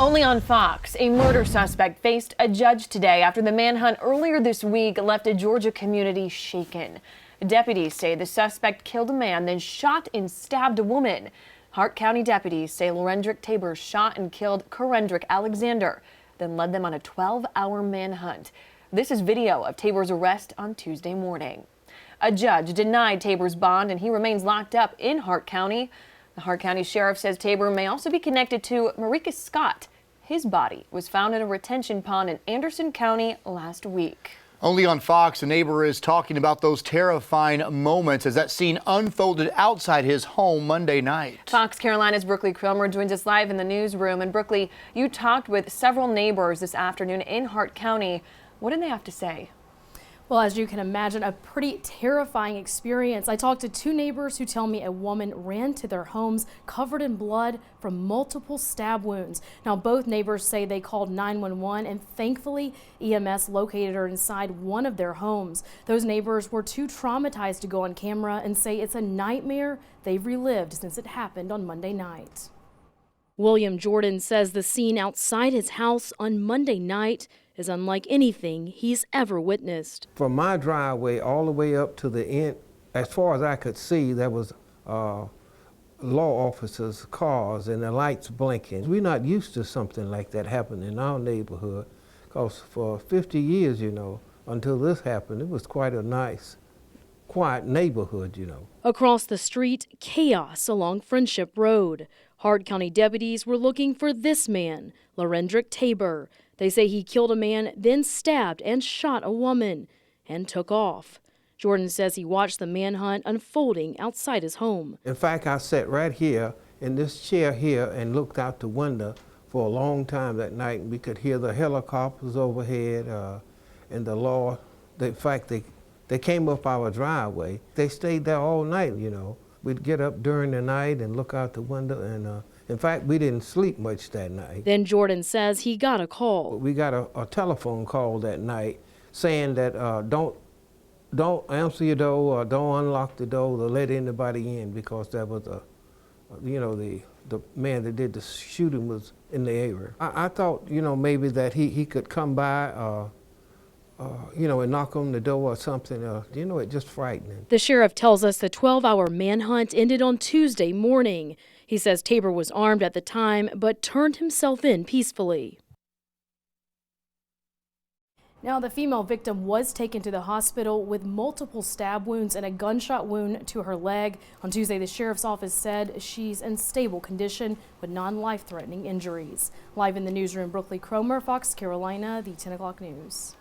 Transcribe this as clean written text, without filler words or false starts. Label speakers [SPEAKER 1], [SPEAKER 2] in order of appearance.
[SPEAKER 1] Only on Fox, a murder suspect faced a judge today after the manhunt earlier this week left a Georgia community shaken. Deputies say the suspect killed a man, then shot and stabbed a woman. Hart County Deputies say Larrendrick Tabor shot and killed Larrendrick Alexander, then led them on a 12-hour manhunt. This is video of Tabor's arrest on Tuesday morning. A judge denied Tabor's bond and he remains locked up in Hart County. The Hart County Sheriff says Tabor may also be connected to Marika Scott. His body was found in a retention pond in Anderson County last week.
[SPEAKER 2] Only on Fox, a neighbor is talking about those terrifying moments as that scene unfolded outside his home Monday night.
[SPEAKER 1] Fox Carolina's Brooklyn Cromer joins us live in the newsroom. And Brooklyn, you talked with several neighbors this afternoon in Hart County. What did they have to say?
[SPEAKER 3] Well, as you can imagine, a pretty terrifying experience. I talked to two neighbors who tell me a woman ran to their homes covered in blood from multiple stab wounds. Now, both neighbors say they called 911 and thankfully EMS located her inside one of their homes. Those neighbors were too traumatized to go on camera and say it's a nightmare they've relived since it happened on Monday night. William Jordan says the scene outside his house on Monday night is unlike anything he's ever witnessed.
[SPEAKER 4] From my driveway all the way up to the end, as far as I could see, there was law officers' cars and the lights blinking. We're not used to something like that happening in our neighborhood, because for 50 years, until this happened, it was quite a nice, quiet neighborhood,
[SPEAKER 3] Across the street, chaos along Friendship Road. Hart County deputies were looking for this man, Larrendrick Tabor. They say he killed a man, then stabbed and shot a woman and took off. Jordan says he watched the manhunt unfolding outside his home.
[SPEAKER 4] In fact, I sat right here in this chair here and looked out the window for a long time that night. We could hear the helicopters overhead and the law. In fact, they came up our driveway. They stayed there all night, We'd get up during the night and look out the window, and in fact, we didn't sleep much that night.
[SPEAKER 3] Then Jordan says he got a call.
[SPEAKER 4] We got a telephone call that night saying that don't answer your door or don't unlock the door to let anybody in, because there was the man that did the shooting was in the area. I thought, maybe that he could come by and knock on the door or something. It just frightening.
[SPEAKER 3] The sheriff tells us the 12-hour manhunt ended on Tuesday morning. He says Tabor was armed at the time, but turned himself in peacefully. Now, the female victim was taken to the hospital with multiple stab wounds and a gunshot wound to her leg. On Tuesday, the sheriff's office said she's in stable condition with non-life-threatening injuries. Live in the newsroom, Brooklyn Cromer, Fox Carolina, the 10 o'clock news.